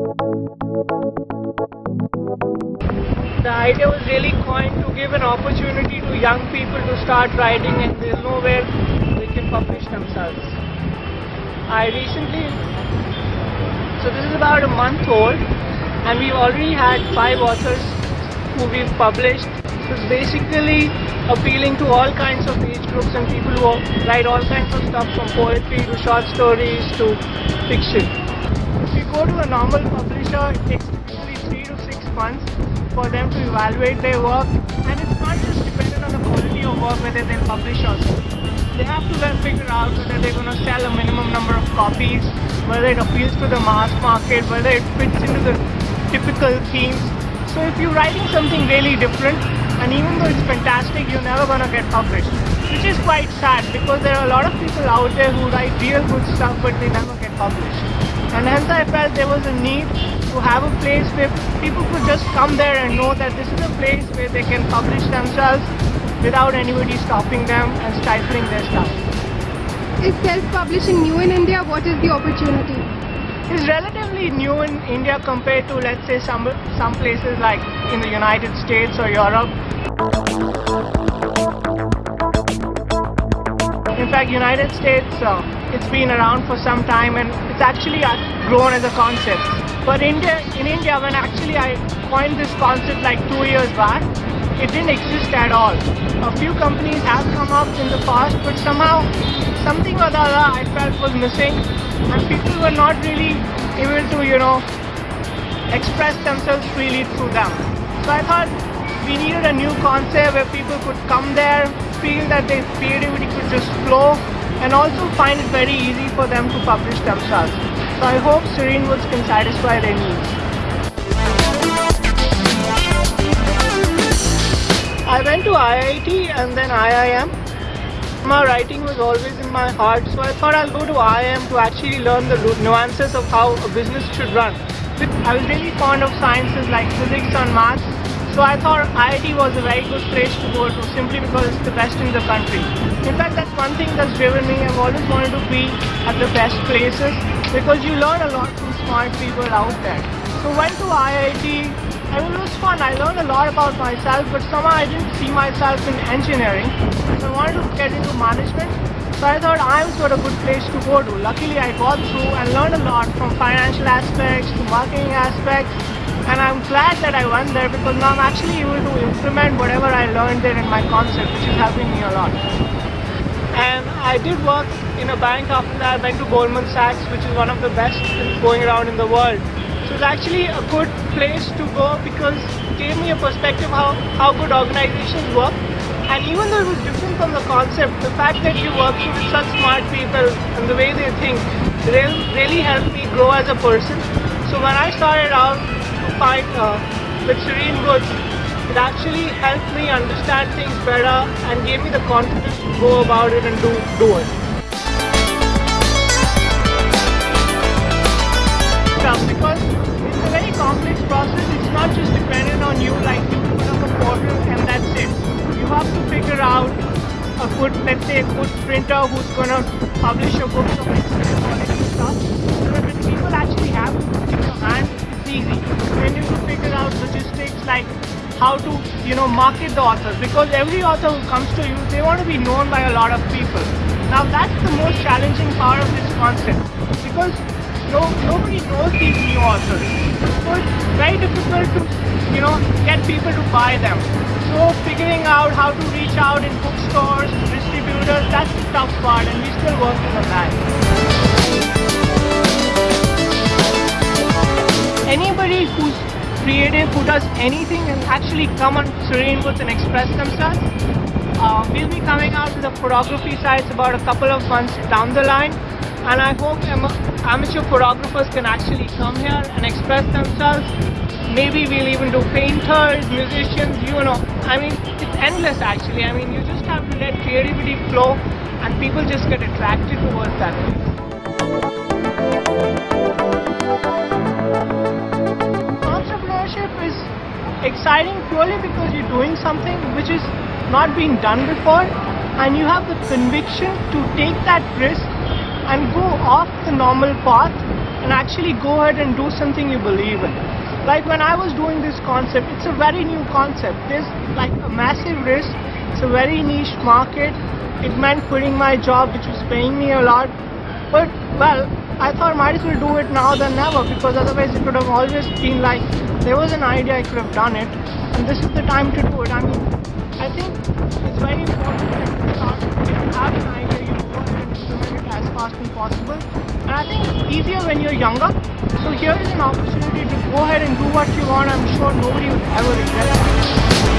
The idea was really coined to give an opportunity to young people to start writing, and they'll know where they can publish themselves. So this is about a month old, and we've already had 5 authors who we've published. So it's basically appealing to all kinds of age groups and people who write all kinds of stuff, from poetry to short stories to fiction. If you go to a normal publisher, it takes typically 3 to 6 months for them to evaluate their work, and it's not just dependent on the quality of work whether they publish or not. They have to then figure out whether they're going to sell a minimum number of copies, whether it appeals to the mass market, whether it fits into the typical themes. So if you're writing something really different, and even though it's fantastic, you're never going to get published, which is quite sad, because there are a lot of people out there who write real good stuff but they never get published. And hence I felt there was a need to have a place where people could just come there and know that this is a place where they can publish themselves without anybody stopping them and stifling their stuff. Is self-publishing new in India? What is the opportunity? It's relatively new in India compared to, let's say, some places like in the United States or Europe. In fact, United States, it's been around for some time, and it's actually grown as a concept. But in India, when actually I coined this concept like 2 years back, it didn't exist at all. A few companies have come up in the past, but somehow something or the other I felt was missing, and people were not really able to, express themselves freely through them. So I thought we needed a new concept where people could come there, feel that their creativity could just flow, and also find it very easy for them to publish themselves. So I hope Serene Woods can satisfy their needs. I went to IIT and then IIM. My writing was always in my heart, so I thought I'll go to IIM to actually learn the nuances of how a business should run. I was really fond of sciences like physics and maths, so I thought IIT was a very good place to go to, simply because it's the best in the country. In fact, that's one thing that's driven me. I've always wanted to be at the best places, because you learn a lot from smart people out there. So went to IIT. I mean, it was fun. I learned a lot about myself, but somehow I didn't see myself in engineering. So I wanted to get into management. So I thought IIMs were a good place to go to. Luckily, I got through and learned a lot, from financial aspects to marketing aspects. And I'm glad that I went there, because now I'm actually able to implement whatever I learned there in my concept, which is helping me a lot. And I did work in a bank after that. I went to Goldman Sachs, which is one of the best going around in the world. So it's actually a good place to go, because it gave me a perspective how good organizations work. And even though it was different from the concept, the fact that you're working with such smart people and the way they think really helped me grow as a person. So when I started out to fight with Serene Woods, it actually helped me understand things better and gave me the confidence to go about it and do it. Because it's a very complex process. It's not just dependent on you, like you put up a portal and that's it. You have to figure out let's say a good printer who's going to publish your books of excellent quality stuff. So that when people actually have it in your hand, it's easy. Then you have to figure out logistics like how to market the authors, because every author who comes to you, they want to be known by a lot of people. Now that's the most challenging part of this concept, because nobody knows these new authors. So it's very difficult to, get people to buy them. So figuring out how to reach out in bookstores, distributors, that's the tough part, and we're still working on that. Anybody who's creative, who does anything, and actually come on Serene Woods and express themselves. We'll be coming out to the photography sites about a couple of months down the line. And I hope amateur photographers can actually come here and express themselves. Maybe we'll even do painters, musicians, I mean, it's endless actually. I mean, you just have to let creativity flow and people just get attracted towards that. Entrepreneurship is exciting purely because you're doing something which is not being done before, and you have the conviction to take that risk and go off the normal path and actually go ahead and do something you believe in. Like when I was doing this concept, it's a very new concept. There's like a massive risk. It's a very niche market. It meant quitting my job, which was paying me a lot. But well, I thought might as well do it now than never, because otherwise it would have always been like there was an idea, I could have done it, and this is the time to do it. I mean, I think it's very important that you start. If you have an idea, you go ahead and implement it as fast as possible. And I think it's easier when you're younger. So here is an opportunity to go ahead and do what you want. I'm sure nobody would ever regret it.